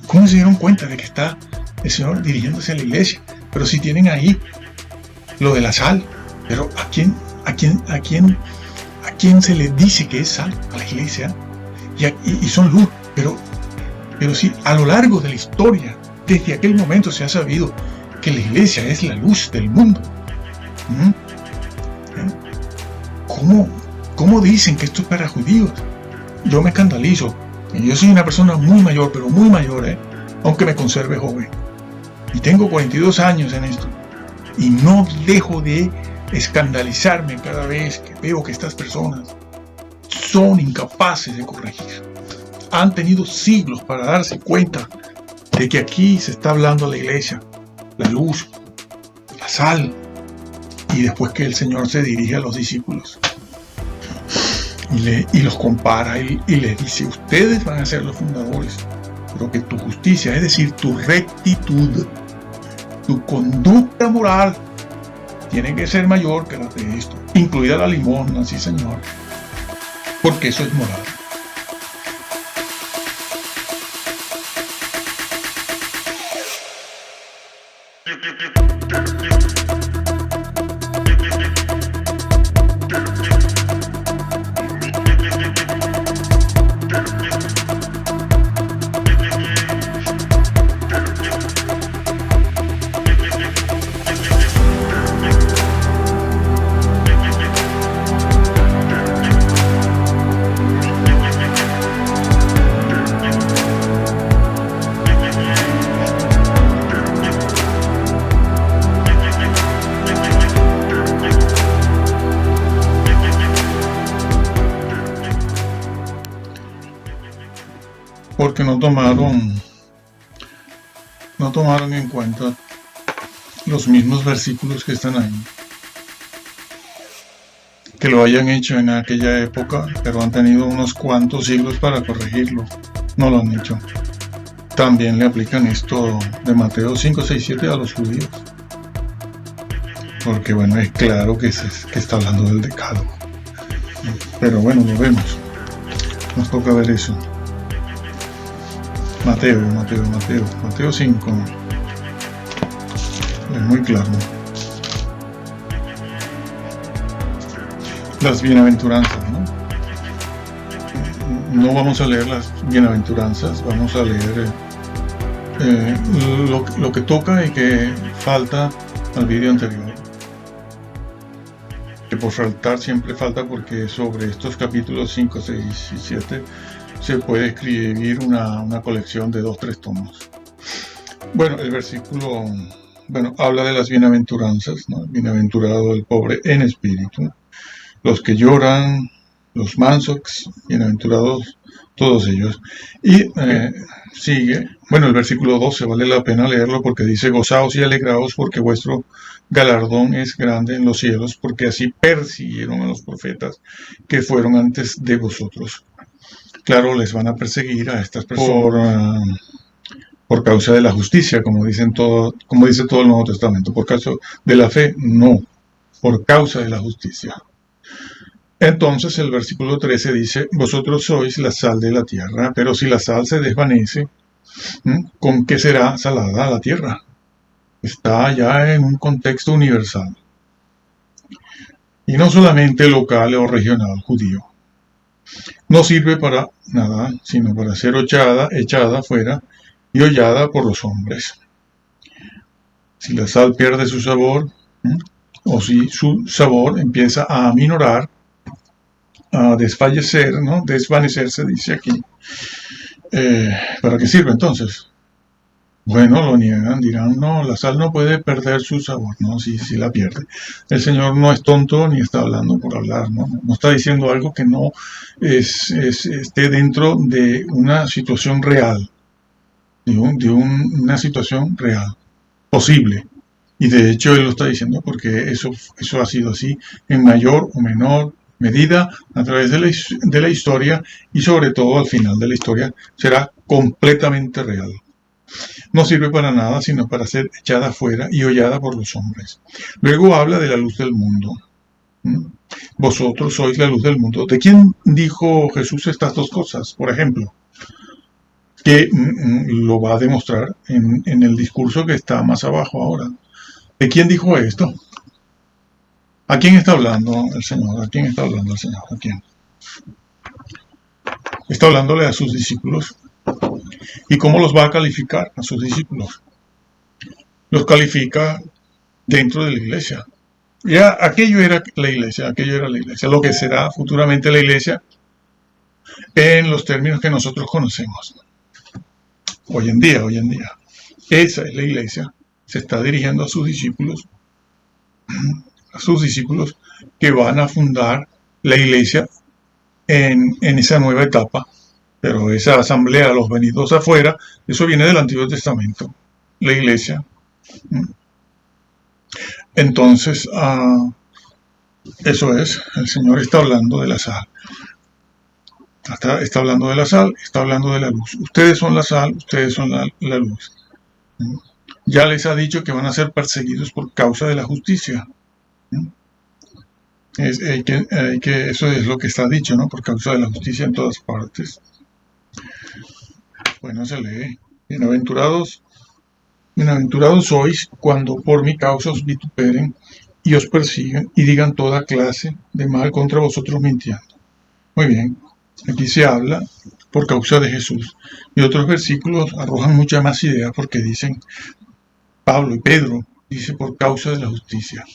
¿Cómo se dieron cuenta de que está el Señor dirigiéndose a la iglesia? Pero si tienen ahí lo de la sal, pero ¿a quién se le dice que es sal? A la iglesia. Y son luz, pero si a lo largo de la historia, desde aquel momento se ha sabido que la iglesia es la luz del mundo. ¿Cómo dicen que esto es para judíos? Yo me escandalizo. Yo soy una persona muy mayor, pero muy mayor, aunque me conserve joven. Y tengo 42 años en esto. Y no dejo de escandalizarme cada vez que veo que estas personas son incapaces de corregir. Han tenido siglos para darse cuenta de que aquí se está hablando a la iglesia, la luz, la sal, y después que el Señor se dirige a los discípulos y los compara y les dice: ustedes van a ser los fundadores, pero que tu justicia, es decir, tu rectitud, tu conducta moral, tiene que ser mayor que la de esto, incluida la limosna, sí Señor, porque eso es moral. Porque no tomaron en cuenta los mismos versículos que están ahí, que lo hayan hecho en aquella época, pero han tenido unos cuantos siglos para corregirlo. No lo han hecho. También le aplican esto de Mateo 5, 6, 7 a los judíos, porque bueno, es claro que está hablando del decálogo. Pero bueno, lo vemos, nos toca ver eso. Mateo 5, es muy claro. Las bienaventuranzas, no vamos a leer las bienaventuranzas, vamos a leer lo que toca y que falta al vídeo anterior, que por faltar siempre falta, porque sobre estos capítulos 5, 6 y 7 se puede escribir una colección de 2-3 tomos. Bueno, el versículo habla de las bienaventuranzas, ¿no? Bienaventurado el pobre en espíritu, los que lloran, los mansos, bienaventurados todos ellos. Y sigue, el versículo 12 vale la pena leerlo porque dice: gozaos y alegraos porque vuestro galardón es grande en los cielos, porque así persiguieron a los profetas que fueron antes de vosotros. Claro, les van a perseguir a estas personas por causa de la justicia, como dice todo el Nuevo Testamento. Por causa de la fe, no, por causa de la justicia. Entonces el versículo 13 dice: vosotros sois la sal de la tierra, pero si la sal se desvanece, ¿con qué será salada la tierra? Está ya en un contexto universal, y no solamente local o regional judío. No sirve para nada, sino para ser echada fuera y hollada por los hombres. Si la sal pierde su sabor, o si su sabor empieza a aminorar, a desfallecer, desvanecerse, dice aquí, ¿para qué sirve entonces? Bueno, lo niegan, dirán: no, la sal no puede perder su sabor. No, sí la pierde. El Señor no es tonto ni está hablando por hablar, no está diciendo algo que no esté dentro de una situación real, una situación real, posible. Y de hecho Él lo está diciendo porque eso ha sido así en mayor o menor medida a través de la historia, y sobre todo al final de la historia será completamente real. No sirve para nada sino para ser echada fuera y hollada por los hombres. Luego habla de la luz del mundo. Vosotros sois la luz del mundo. ¿De quién dijo Jesús estas dos cosas? Por ejemplo, que lo va a demostrar en el discurso que está más abajo ahora. ¿De quién dijo esto? ¿A quién está hablando el Señor? ¿A quién está hablando el Señor? ¿A quién? Está hablándole a sus discípulos. ¿Y cómo los va a calificar a sus discípulos? Los califica dentro de la iglesia. Ya aquello era la iglesia, aquello era la iglesia, lo que será futuramente la iglesia en los términos que nosotros conocemos. Hoy en día. Esa es la iglesia. Se está dirigiendo a sus discípulos que van a fundar la iglesia en esa nueva etapa. Pero esa asamblea, los venidos afuera, eso viene del Antiguo Testamento, la iglesia. Entonces, eso es, el Señor está hablando de la sal. Está hablando de la sal, está hablando de la luz. Ustedes son la sal, ustedes son la luz. Ya les ha dicho que van a ser perseguidos por causa de la justicia. Eso es lo que está dicho, ¿no? Por causa de la justicia en todas partes. Bueno, se lee. Bienaventurados sois cuando por mi causa os vituperen y os persiguen y digan toda clase de mal contra vosotros mintiendo. Muy bien, aquí se habla por causa de Jesús. Y otros versículos arrojan muchas más ideas porque dicen, Pablo y Pedro, dice por causa de la justicia.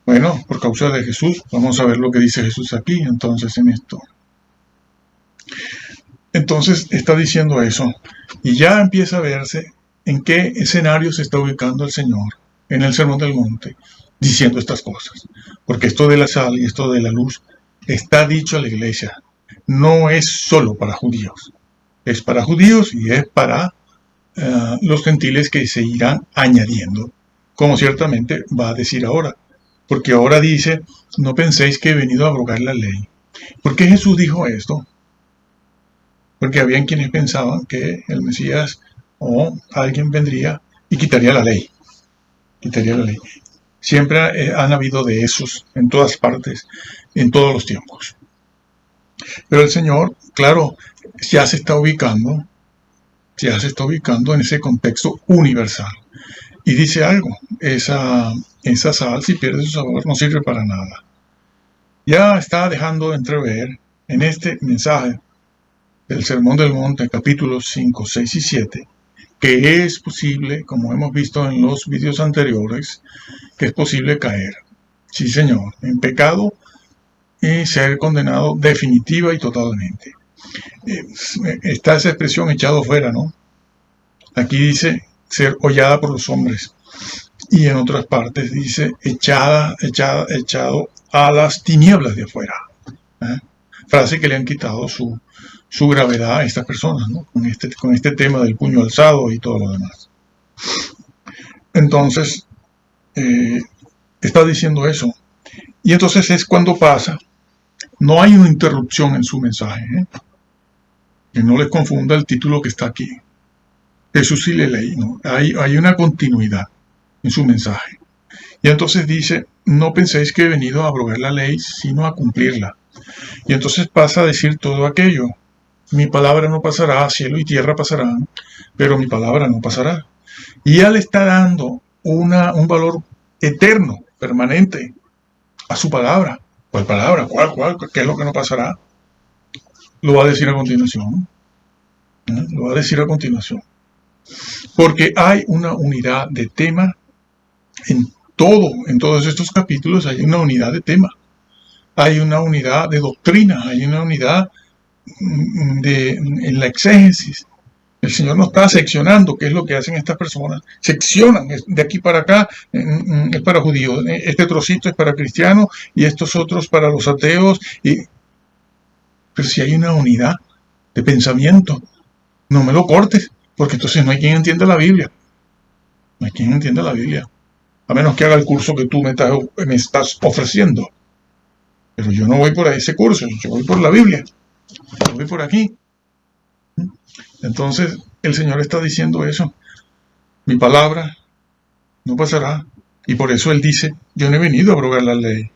Bueno, por causa de Jesús, vamos a ver lo que dice Jesús aquí, entonces en esto. Entonces está diciendo eso, y ya empieza a verse en qué escenario se está ubicando el Señor en el Sermón del Monte, diciendo estas cosas. Porque esto de la sal y esto de la luz está dicho a la iglesia, no es solo para judíos, es para judíos y es para los gentiles que se irán añadiendo, como ciertamente va a decir ahora. Porque ahora dice, no penséis que he venido a abrogar la ley. ¿Por qué Jesús dijo esto? Porque habían quienes pensaban que el Mesías o alguien vendría y quitaría la ley. Siempre han habido de esos en todas partes, en todos los tiempos. Pero el Señor, claro, ya se está ubicando en ese contexto universal. Y dice algo, esa sal, si pierde su sabor, no sirve para nada. Ya está dejando de entrever en este mensaje del Sermón del Monte, capítulos 5, 6 y 7, que es posible, como hemos visto en los vídeos anteriores, que es posible caer, sí señor, en pecado y ser condenado definitiva y totalmente. Está esa expresión echado fuera, ¿no? Aquí dice ser hollada por los hombres, y en otras partes dice echado a las tinieblas de afuera. Frase que le han quitado su gravedad a estas personas, ¿no? Con este tema del puño alzado y todo lo demás. Entonces, está diciendo eso. Y entonces es cuando pasa, no hay una interrupción en su mensaje, que no les confunda el título que está aquí. Jesús y la ley, ¿no? Hay una continuidad en su mensaje. Y entonces dice, no penséis que he venido a abrogar la ley, sino a cumplirla. Y entonces pasa a decir todo aquello. Mi palabra no pasará, cielo y tierra pasarán, pero mi palabra no pasará. Y ya le está dando un valor eterno, permanente, a su palabra. ¿Cuál palabra? ¿Cuál? ¿Qué es lo que no pasará? Lo va a decir a continuación. Lo va a decir a continuación. Porque hay una unidad de tema en todos estos capítulos hay una unidad de tema. Hay una unidad de doctrina, hay una unidad en la exégesis. El Señor no está seccionando, que es lo que hacen estas personas. Seccionan, de aquí para acá es para judíos, este trocito es para cristianos y estos otros para los ateos. Pero si hay una unidad de pensamiento, no me lo cortes, porque entonces no hay quien entienda la Biblia. No hay quien entienda la Biblia. A menos que haga el curso que tú me estás ofreciendo. Pero yo no voy por ese curso, yo voy por la Biblia. Yo voy por aquí. Entonces, el Señor está diciendo eso. Mi palabra no pasará. Y por eso Él dice, yo no he venido a abrogar la ley.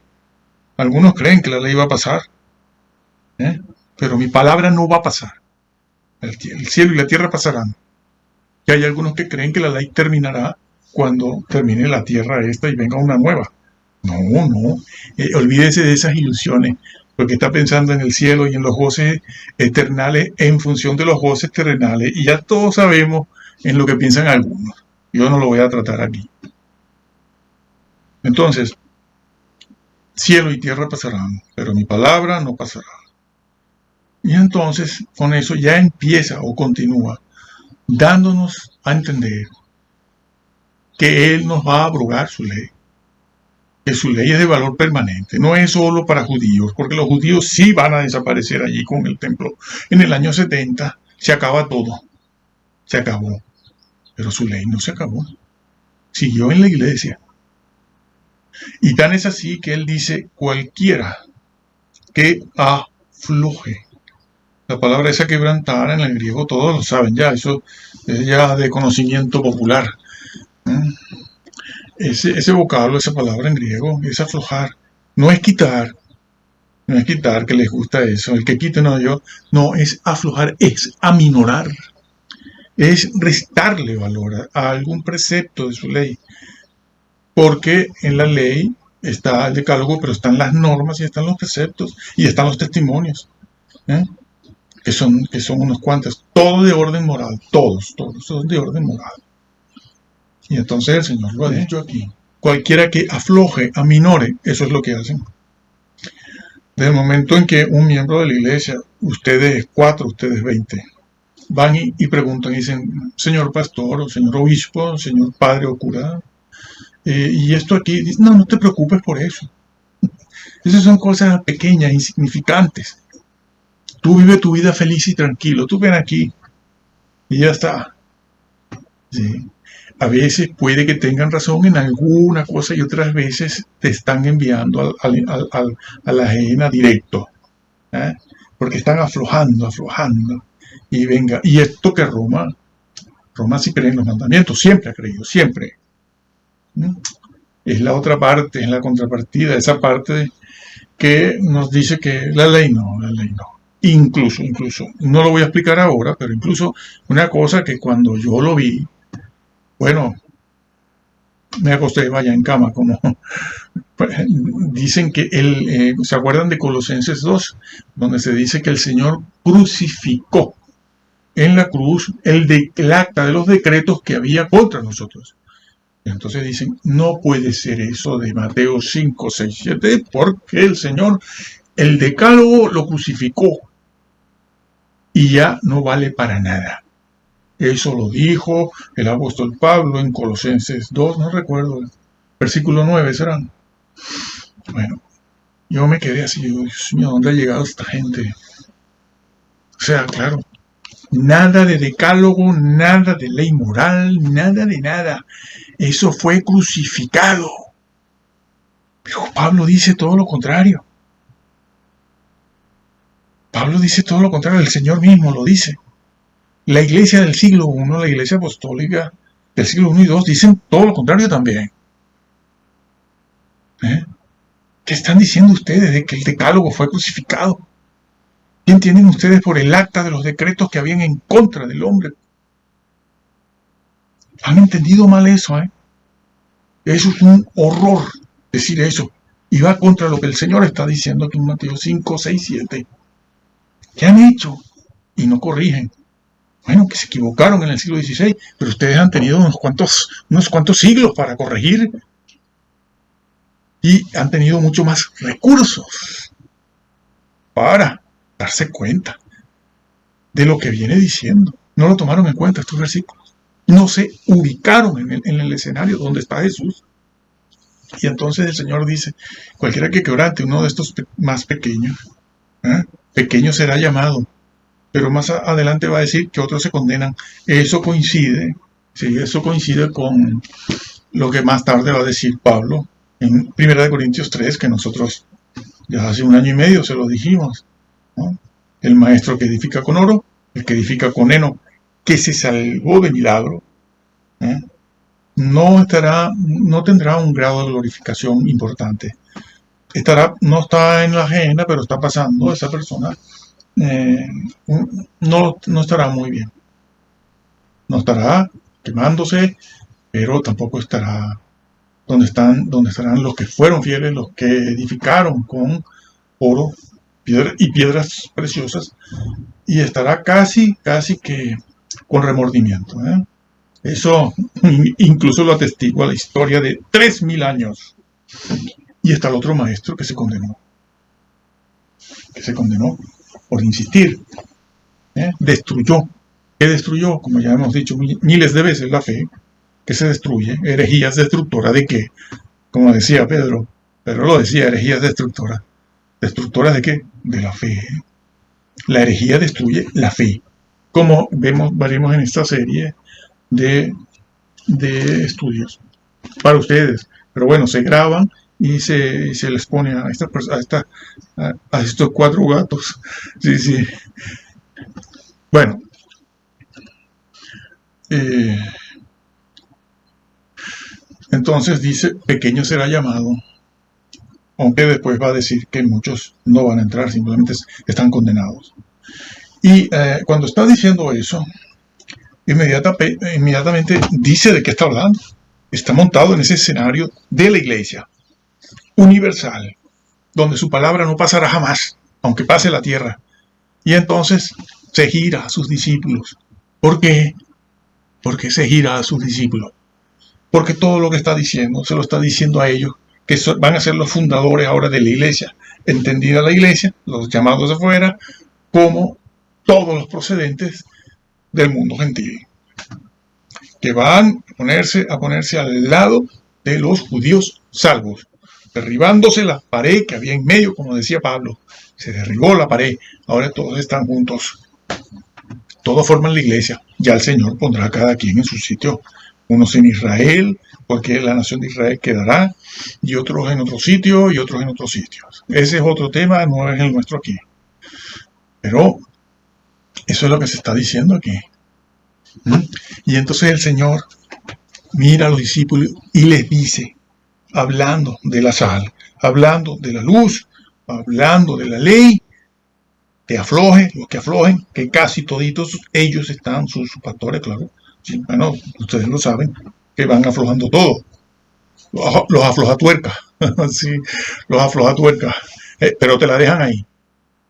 Algunos creen que la ley va a pasar. pero mi palabra no va a pasar. El cielo y la tierra pasarán. Y hay algunos que creen que la ley terminará cuando termine la tierra esta y venga una nueva. No, no. Olvídese de esas ilusiones, porque está pensando en el cielo y en los goces eternales en función de los goces terrenales. Y ya todos sabemos en lo que piensan algunos. Yo no lo voy a tratar aquí. Entonces, cielo y tierra pasarán, pero mi palabra no pasará. Y entonces, con eso ya empieza o continúa dándonos a entender que Él nos va a abrogar su ley, que su ley es de valor permanente, no es solo para judíos, porque los judíos sí van a desaparecer allí con el templo. En el año 70 se acaba todo, se acabó, pero su ley no se acabó, siguió en la iglesia. Y tan es así que Él dice, cualquiera que afloje. La palabra esa quebrantar en el griego todos lo saben ya, eso es ya de conocimiento popular. Ese vocablo, esa palabra en griego, es aflojar, no es quitar, que les gusta eso, el que quite no, es aflojar, es aminorar, es restarle valor a algún precepto de su ley, porque en la ley está el decálogo, pero están las normas y están los preceptos y están los testimonios, que son unos cuantos, todo de orden moral, todos son de orden moral. Y entonces el Señor lo ha dicho aquí. Cualquiera que afloje, aminore, eso es lo que hacen. Desde el momento en que un miembro de la iglesia, ustedes 4, ustedes 20, van y preguntan y dicen, señor pastor, o señor obispo, señor padre o cura, y esto aquí, no te preocupes por eso. Esas son cosas pequeñas, insignificantes. Tú vive tu vida feliz y tranquilo, tú ven aquí y ya está. Sí. A veces puede que tengan razón en alguna cosa y otras veces te están enviando a la ajena directo, porque están aflojando, y venga, y esto que Roma sí cree en los mandamientos, siempre ha creído, siempre. Es la otra parte, es la contrapartida, esa parte que nos dice que la ley no. Incluso, no lo voy a explicar ahora, pero incluso una cosa que cuando yo lo vi, bueno, me acosté vaya en cama, como dicen que ¿se acuerdan de Colosenses 2? Donde se dice que el Señor crucificó en la cruz el acta de los decretos que había contra nosotros. Entonces dicen, no puede ser eso de Mateo 5, 6, 7, porque el Señor, el decálogo lo crucificó y ya no vale para nada. Eso lo dijo el apóstol Pablo en Colosenses 2, no recuerdo, versículo 9 serán. Bueno, yo me quedé así, Dios mío, ¿dónde ha llegado esta gente? O sea, claro, nada de decálogo, nada de ley moral, nada de nada. Eso fue crucificado. Pero Pablo dice todo lo contrario. El Señor mismo lo dice. La iglesia del siglo I, la iglesia apostólica del siglo I y II, dicen todo lo contrario también. ¿Qué están diciendo ustedes de que el decálogo fue crucificado? ¿Qué entienden ustedes por el acta de los decretos que habían en contra del hombre? Han entendido mal eso, Eso es un horror decir eso. Y va contra lo que el Señor está diciendo aquí en Mateo 5, 6, 7. ¿Qué han hecho? Y no corrigen. Bueno, que se equivocaron en el siglo XVI, pero ustedes han tenido unos cuantos siglos para corregir y han tenido mucho más recursos para darse cuenta de lo que viene diciendo. No lo tomaron en cuenta estos versículos. No se ubicaron en el escenario donde está Jesús. Y entonces el Señor dice, cualquiera que quebrante uno de estos más pequeños, pequeño será llamado. Pero más adelante va a decir que otros se condenan. Eso coincide con lo que más tarde va a decir Pablo en 1 Corintios 3, que nosotros ya hace 1 año y medio se lo dijimos, ¿no? El maestro que edifica con oro, el que edifica con heno, que se salvó de milagro, no tendrá un grado de glorificación importante. No está en la ajena, pero está pasando esa persona no estará muy bien. No estará quemándose, pero tampoco estará donde estarán los que fueron fieles, los que edificaron con oro y piedras preciosas, y estará casi que con remordimiento. Eso incluso lo atestigua la historia de 3000 años. Y está el otro maestro que se condenó por insistir. Destruyó. ¿Qué destruyó? Como ya hemos dicho miles de veces, la fe, que se destruye. Herejías destructoras de qué, como decía Pedro lo decía, herejías destructoras. ¿Destructoras de qué? De la fe. La herejía destruye la fe, como veremos en esta serie de estudios para ustedes. Pero bueno, se graban y se les pone a estos 4 gatos. Sí. Bueno, entonces dice, pequeño será llamado, aunque después va a decir que muchos no van a entrar, simplemente están condenados. Y cuando está diciendo eso, inmediatamente dice de qué está hablando. Está montado en ese escenario de la iglesia universal, donde su palabra no pasará jamás, aunque pase la tierra. Y entonces se gira a sus discípulos. ¿Por qué? Porque se gira a sus discípulos. Porque todo lo que está diciendo, se lo está diciendo a ellos, que van a ser los fundadores ahora de la iglesia. Entendida la iglesia, los llamados de afuera, como todos los procedentes del mundo gentil, que van a ponerse al lado de los judíos salvos, derribándose la pared que había en medio, como decía Pablo. Se derribó la pared, ahora todos están juntos, todos forman la iglesia. Ya el Señor pondrá a cada quien en su sitio, unos en Israel, porque la nación de Israel quedará, y otros en otro sitio, y otros en otros sitios. Ese es otro tema, no es el nuestro aquí. Pero eso es lo que se está diciendo aquí. Y entonces el Señor mira a los discípulos y les dice, hablando de la sal, hablando de la luz, hablando de la ley, los que aflojen, que casi toditos ellos están, sus pastores, claro. Sí, bueno, ustedes lo saben, que van aflojando todo. Los aflojatuercas, sí, los aflojatuercas, pero te la dejan ahí.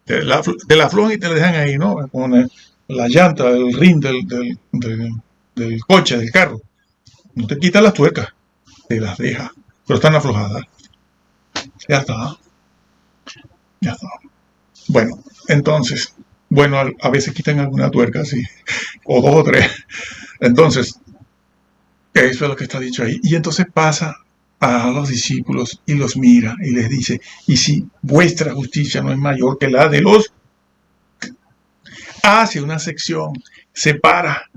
Te la aflojan y te la dejan ahí, ¿no? Con la llanta, el rin del coche, del carro. No te quitan las tuercas, te las deja, pero están aflojadas. Ya está. Bueno, entonces, a veces quitan alguna tuerca, sí, o 2 o 3. Entonces, eso es lo que está dicho ahí. Y entonces pasa a los discípulos y los mira y les dice, y si vuestra justicia no es mayor que la de los... Hace una sección, separa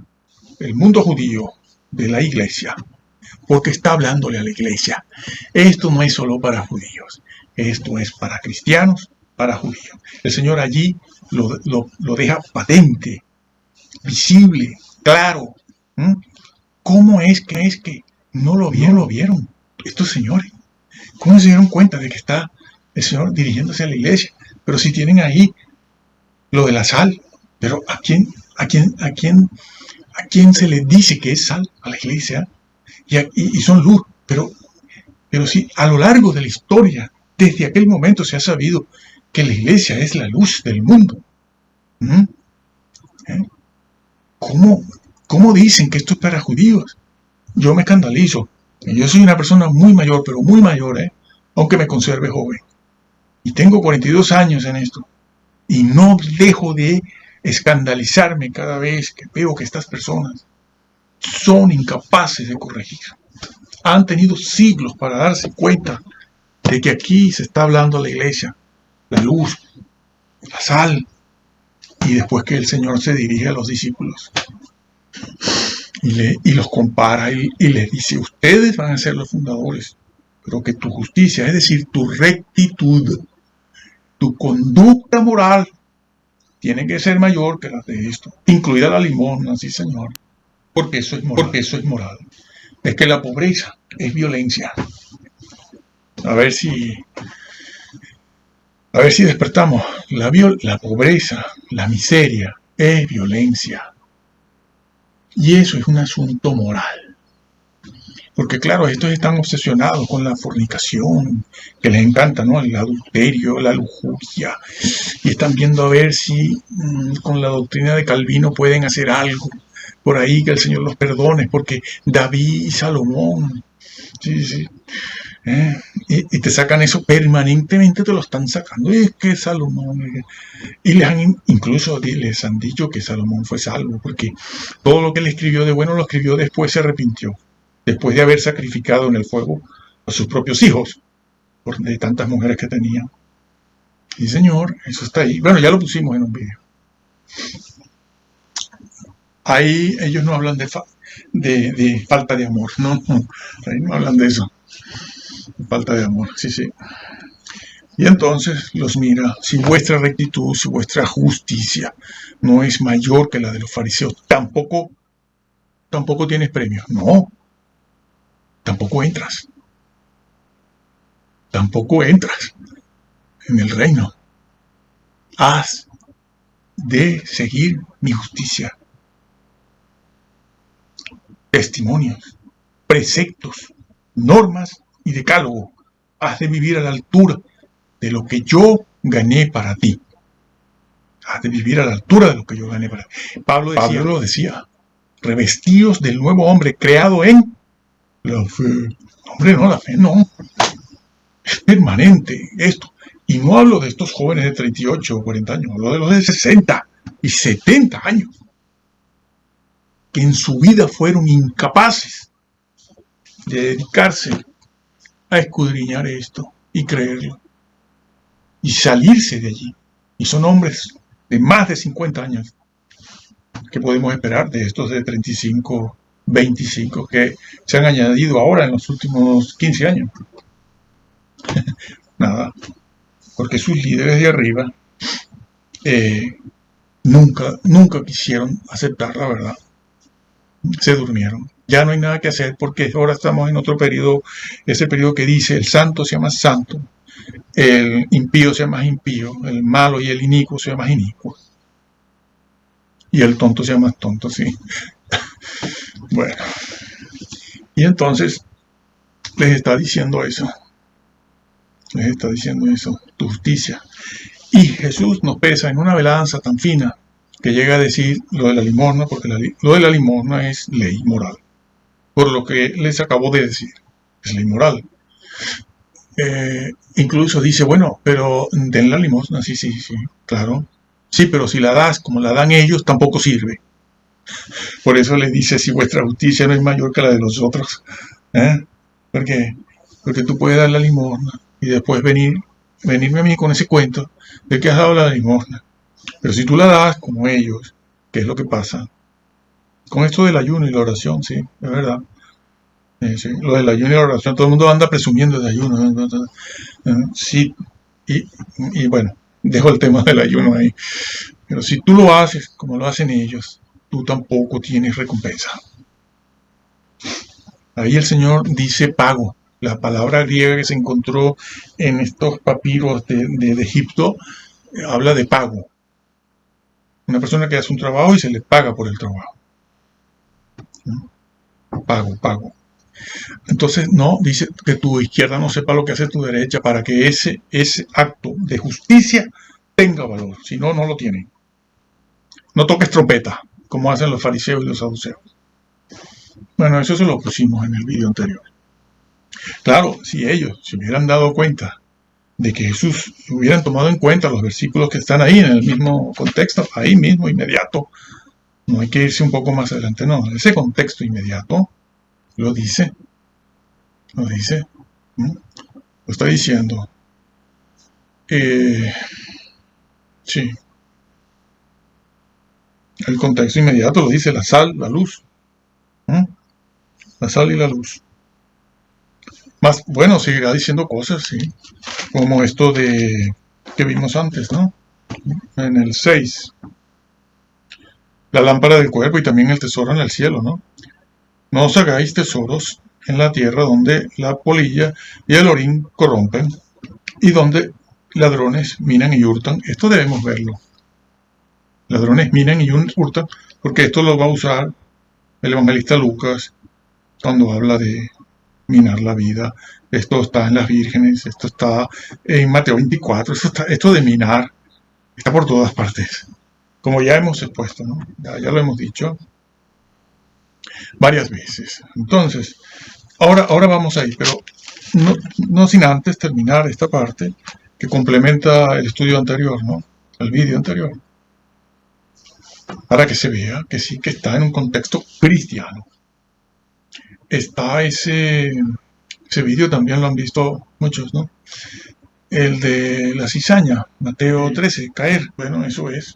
el mundo judío de la iglesia, porque está hablándole a la iglesia. Esto no es solo para judíos, esto es para cristianos, para judíos. El Señor allí lo deja patente, visible, claro. ¿Cómo es que no lo vieron estos señores? ¿Cómo se dieron cuenta de que está el Señor dirigiéndose a la iglesia? Pero si tienen ahí lo de la sal, pero ¿a quién se le dice que es sal? A la iglesia. Y son luz, pero sí, a lo largo de la historia, desde aquel momento se ha sabido que la iglesia es la luz del mundo. ¿Cómo dicen que esto es para judíos? Yo me escandalizo. Yo soy una persona muy mayor, pero muy mayor, aunque me conserve joven. Y tengo 42 años en esto. Y no dejo de escandalizarme cada vez que veo que estas personas son incapaces de corregir. Han tenido siglos para darse cuenta de que aquí se está hablando a la iglesia, la luz, la sal, y después que el Señor se dirige a los discípulos y los compara y les dice, ustedes van a ser los fundadores, pero que tu justicia, es decir, tu rectitud, tu conducta moral, tiene que ser mayor que la de esto, incluida la limosna, sí Señor, porque eso es moral. Es que la pobreza es violencia. A ver si A ver si despertamos. La pobreza, la miseria, es violencia. Y eso es un asunto moral. Porque claro, estos están obsesionados con la fornicación, que les encanta, ¿no? El adulterio, la lujuria. Y están viendo a ver si con la doctrina de Calvino pueden hacer algo por ahí, que el Señor los perdone, porque David y Salomón, sí, y te sacan eso permanentemente, te lo están sacando. Es que Salomón, y incluso les han dicho que Salomón fue salvo, porque todo lo que le escribió de bueno lo escribió después, se arrepintió, después de haber sacrificado en el fuego a sus propios hijos, de tantas mujeres que tenía. Sí, señor, eso está ahí. Bueno, ya lo pusimos en un video. Ahí ellos no hablan de falta de amor, no, ahí no hablan de eso. Falta de amor, sí. Y entonces los mira: si vuestra rectitud, si vuestra justicia no es mayor que la de los fariseos, tampoco tienes premio. No, tampoco entras en el reino. Has de seguir mi justicia, testimonios, preceptos, normas y decálogo. Has de vivir a la altura de lo que yo gané para ti. Has de vivir a la altura de lo que yo gané para ti. Pablo lo decía: revestidos del nuevo hombre creado en la fe. Hombre, no, la fe no. Es permanente esto. Y no hablo de estos jóvenes de 38 o 40 años, hablo de los de 60 y 70 años, que en su vida fueron incapaces de dedicarse a escudriñar esto y creerlo y salirse de allí. Y son hombres de más de 50 años. ¿Qué podemos esperar de estos de 35, 25 que se han añadido ahora en los últimos 15 años? Nada, porque sus líderes de arriba nunca quisieron aceptar la verdad. Se durmieron. Ya no hay nada que hacer, porque ahora estamos en otro periodo, ese periodo que dice: el santo sea más santo, el impío sea más impío, el malo y el inicuo sea más inicuo, y el tonto sea más tonto, sí. Bueno, y entonces les está diciendo eso, tu justicia. Y Jesús nos pesa en una balanza tan fina que llega a decir lo de la limosna, porque lo de la limosna es ley moral, por lo que les acabo de decir, es ley moral. Incluso dice: bueno, pero den la limosna, sí, claro, sí, pero si la das como la dan ellos, tampoco sirve. Por eso les dice: si vuestra justicia no es mayor que la de los otros, porque tú puedes dar la limosna y después venirme a mí con ese cuento de que has dado la limosna. Pero si tú la das como ellos, ¿qué es lo que pasa? Con esto del ayuno y la oración, sí, es verdad. Sí, lo del ayuno y la oración, todo el mundo anda presumiendo de ayuno. Sí, y bueno, dejo el tema del ayuno ahí. Pero si tú lo haces como lo hacen ellos, tú tampoco tienes recompensa. Ahí el Señor dice pago. La palabra griega que se encontró en estos papiros de Egipto habla de pago. Una persona que hace un trabajo y se le paga por el trabajo. Pago. Entonces, no, dice que tu izquierda no sepa lo que hace tu derecha, para que ese acto de justicia tenga valor. Si no, no lo tiene. No toques trompeta, como hacen los fariseos y los saduceos. Bueno, eso se lo pusimos en el video anterior. Claro, si ellos se hubieran dado cuenta de que Jesús, hubieran tomado en cuenta los versículos que están ahí en el mismo contexto, ahí mismo, inmediato, no hay que irse un poco más adelante, no, ese contexto inmediato lo dice, lo está diciendo. Sí, el contexto inmediato lo dice: la sal, la luz, la sal y la luz. Más, bueno, seguirá diciendo cosas, sí, como esto que vimos antes, ¿no? En el 6, la lámpara del cuerpo y también el tesoro en el cielo, ¿no? No os hagáis tesoros en la tierra, donde la polilla y el orín corrompen, y donde ladrones minan y hurtan. Esto debemos verlo. Ladrones minan y hurtan, porque esto lo va a usar el evangelista Lucas cuando habla de minar la vida. Esto está en las vírgenes, esto está en Mateo 24, esto de minar está por todas partes, como ya hemos expuesto, ¿no? Ya lo hemos dicho varias veces. Entonces, ahora vamos a ir, pero no sin antes terminar esta parte que complementa el estudio anterior, ¿no? El vídeo anterior, para que se vea que sí que está en un contexto cristiano. Está ese vídeo, también lo han visto muchos, ¿no? El de la cizaña, Mateo 13, caer. Bueno, eso es.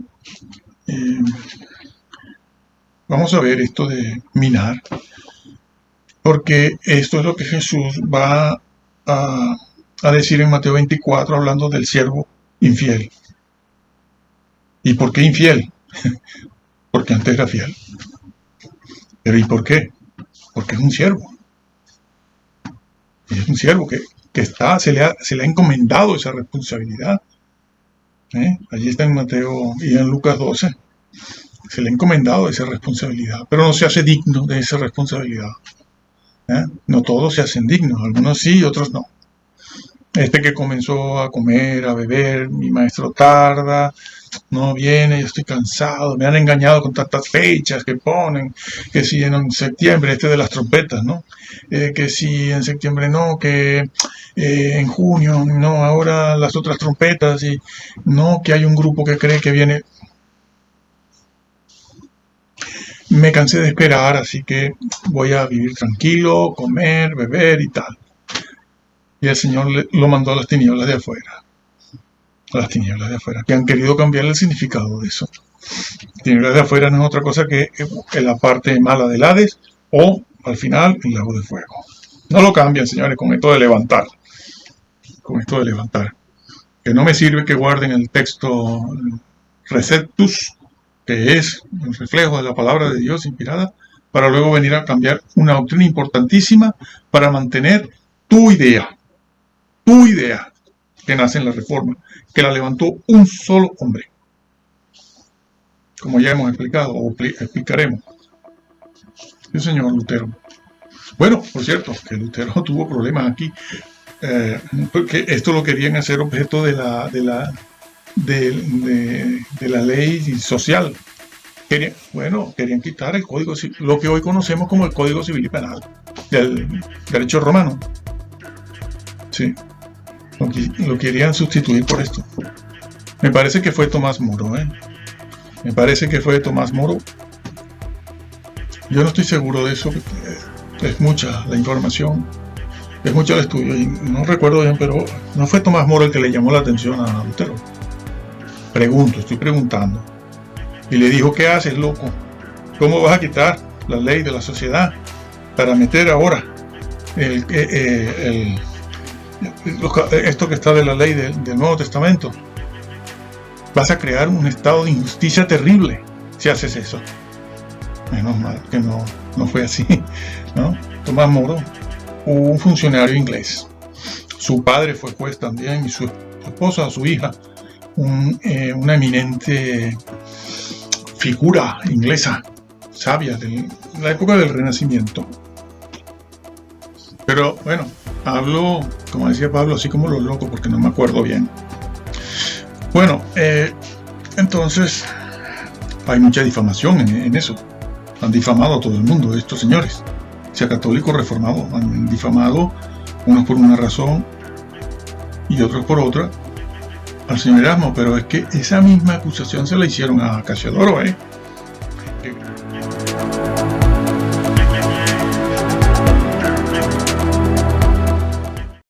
Vamos a ver esto de minar, porque esto es lo que Jesús va a decir en Mateo 24, hablando del siervo infiel. ¿Y por qué infiel? Porque antes era fiel. ¿Pero y por qué? Porque es un siervo. Es un siervo que se le ha encomendado esa responsabilidad. Allí está en Mateo y en Lucas 12. Se le ha encomendado esa responsabilidad, pero no se hace digno de esa responsabilidad. No todos se hacen dignos, algunos sí, otros no. Este que comenzó a comer, a beber, mi maestro tarda, no viene, yo estoy cansado, me han engañado con tantas fechas que ponen, que si en septiembre, este de las trompetas, ¿no? Que si en septiembre no, que en junio no, ahora las otras trompetas, y no, que hay un grupo que cree que viene. Me cansé de esperar, así que voy a vivir tranquilo, comer, beber y tal. Y el Señor lo mandó a las tinieblas de afuera. A las tinieblas de afuera, que han querido cambiar el significado de eso. Tinieblas de afuera no es otra cosa que la parte mala del Hades, o al final el lago de fuego. No lo cambian, señores, con esto de levantar. Con esto de levantar. Que no me sirve que guarden el texto Receptus, que es el reflejo de la palabra de Dios inspirada, para luego venir a cambiar una doctrina importantísima para mantener tu idea que nace en la Reforma, que la levantó un solo hombre, como ya hemos explicado o explicaremos, el señor Lutero. Bueno, por cierto, que Lutero tuvo problemas aquí, porque esto lo querían hacer objeto de la ley social. Querían quitar el Código Civil, lo que hoy conocemos como el Código Civil y Penal del derecho romano. Sí, lo querían sustituir por esto. Me parece que fue Tomás Moro, Me parece que fue Tomás Moro. Yo no estoy seguro de eso, es mucha la información, es mucho el estudio, y no recuerdo bien, pero no fue Tomás Moro el que le llamó la atención a Lutero. Estoy preguntando. Y le dijo, ¿qué haces, loco? ¿Cómo vas a quitar la ley de la sociedad para meter ahora esto que está de la ley del Nuevo Testamento? Vas a crear un estado de injusticia terrible si haces eso. Menos mal que no fue así, ¿no? Tomás Moro, un funcionario inglés. Su padre fue juez también, y su esposa, su hija, una eminente figura inglesa, sabia de la época del Renacimiento. Pero bueno, hablo, como decía Pablo, así como los locos, porque no me acuerdo bien. Bueno, entonces hay mucha difamación en eso. Han difamado a todo el mundo, estos señores, sea católico, reformado, han difamado, unos por una razón y otros por otra, al señor Erasmo. Pero es que esa misma acusación se la hicieron a Casiodoro,